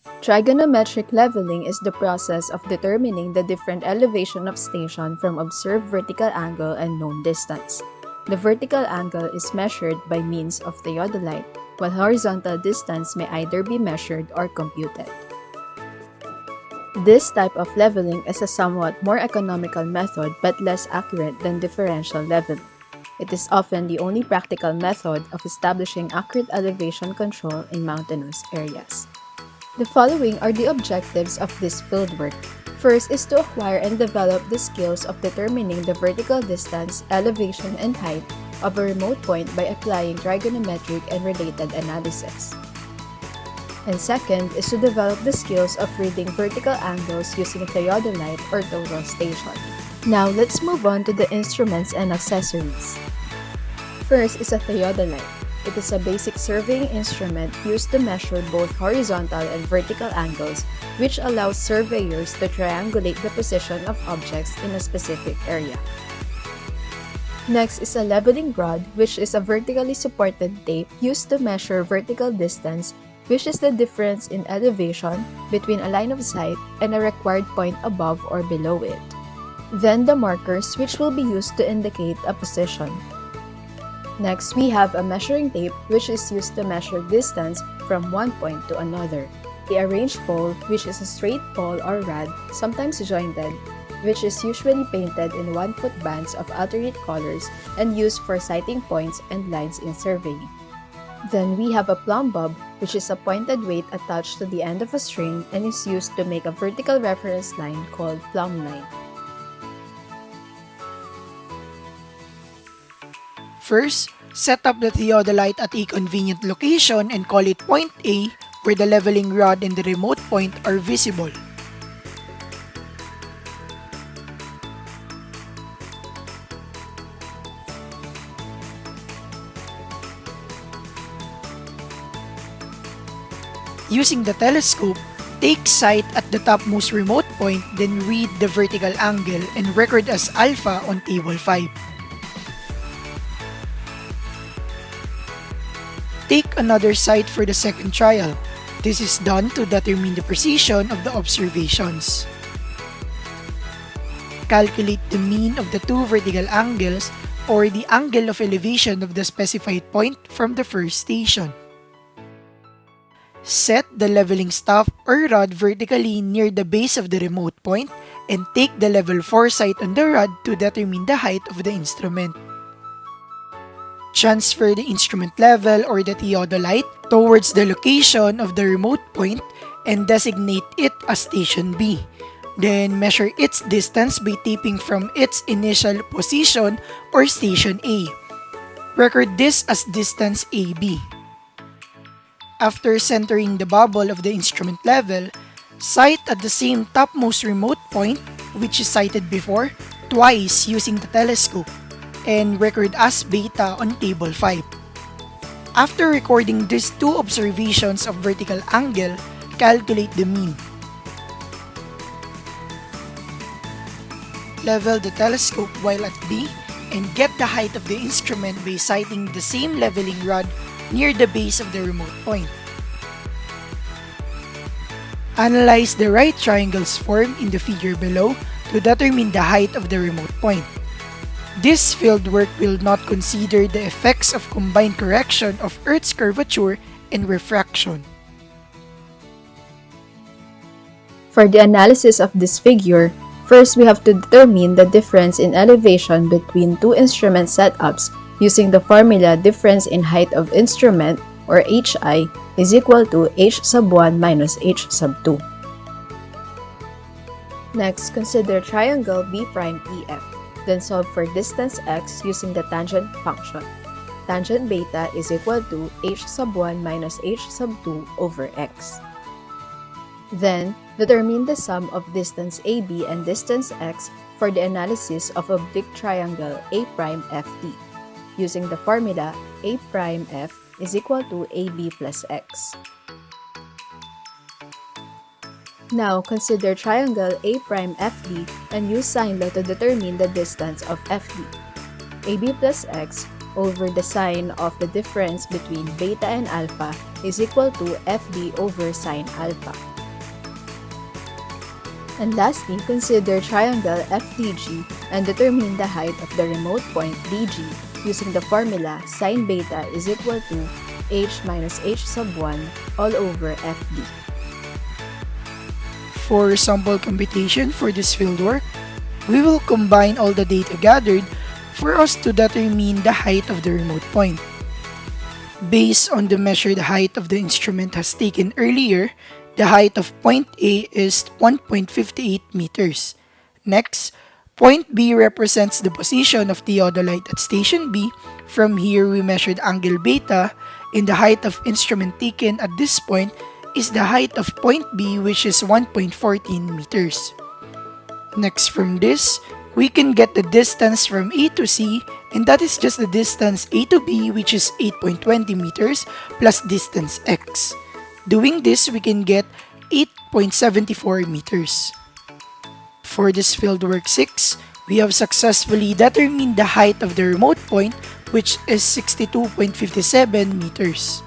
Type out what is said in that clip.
Trigonometric leveling is the process of determining the different elevation of station from observed vertical angle and known distance. The vertical angle is measured by means of theodolite, while horizontal distance may either be measured or computed. This type of leveling is a somewhat more economical method but less accurate than differential leveling. It is often the only practical method of establishing accurate elevation control in mountainous areas. The following are the objectives of this fieldwork. First is to acquire and develop the skills of determining the vertical distance, elevation, and height of a remote point by applying trigonometric and related analysis. And second is to develop the skills of reading vertical angles using theodolite or total station. Now let's move on to the instruments and accessories. First is a theodolite. It is a basic surveying instrument used to measure both horizontal and vertical angles, which allows surveyors to triangulate the position of objects in a specific area. Next is a leveling rod, which is a vertically supported tape used to measure vertical distance, which is the difference in elevation between a line of sight and a required point above or below it. Then the markers, which will be used to indicate a position. Next, we have a measuring tape, which is used to measure distance from one point to another. The arranged pole, which is a straight pole or rod, sometimes jointed, which is usually painted in 1-foot bands of alternate colors and used for sighting points and lines in surveying. Then we have a plumb bob, which is a pointed weight attached to the end of a string and is used to make a vertical reference line called plumb line. First, set up the theodolite at a convenient location and call it point A, where the leveling rod and the remote point are visible. Using the telescope, take sight at the topmost remote point, then read the vertical angle and record as alpha on table 5. Take another sight for the second trial. This is done to determine the precision of the observations. Calculate the mean of the two vertical angles or the angle of elevation of the specified point from the first station. Set the leveling staff or rod vertically near the base of the remote point and take the level 4 sight on the rod to determine the height of the instrument. Transfer the instrument level or the theodolite towards the location of the remote point and designate it as Station B. Then measure its distance by taping from its initial position or Station A. Record this as distance AB. After centering the bubble of the instrument level, sight at the same topmost remote point, which is sighted before, twice using the telescope, and record as beta on table 5. After recording these two observations of vertical angle, calculate the mean. Level the telescope while at B and get the height of the instrument by sighting the same leveling rod near the base of the remote point. Analyze the right triangles formed in the figure below to determine the height of the remote point. This fieldwork will not consider the effects of combined correction of Earth's curvature and refraction. For the analysis of this figure, first we have to determine the difference in elevation between two instrument setups using the formula difference in height of instrument or HI is equal to H sub 1 minus H sub 2. Next, consider triangle B'EF. Then solve for distance x using the tangent function. Tangent beta is equal to H sub 1 minus H sub 2 over x. Then, determine the sum of distance AB and distance x for the analysis of oblique triangle A'FD. Using the formula A'F is equal to AB plus x. Now, consider triangle A'FD and use sine law to determine the distance of FD. AB plus x over the sine of the difference between beta and alpha is equal to FD over sine alpha. And lastly, consider triangle FDG and determine the height of the remote point DG using the formula sin beta is equal to h minus h sub 1 all over FD. For sample computation for this fieldwork, we will combine all the data gathered for us to determine the height of the remote point. Based on the measured height of the instrument has taken earlier, the height of point A is 1.58 meters. Next, point B represents the position of the theodolite at station B. From here, we measured angle beta, and the height of instrument taken at this point is the height of point B, which is 1.14 meters. Next from this, we can get the distance from A to C, and that is just the distance A to B, which is 8.20 meters plus distance x. Doing this, we can get 8.74 meters. For this fieldwork 6, we have successfully determined the height of the remote point, which is 62.57 meters.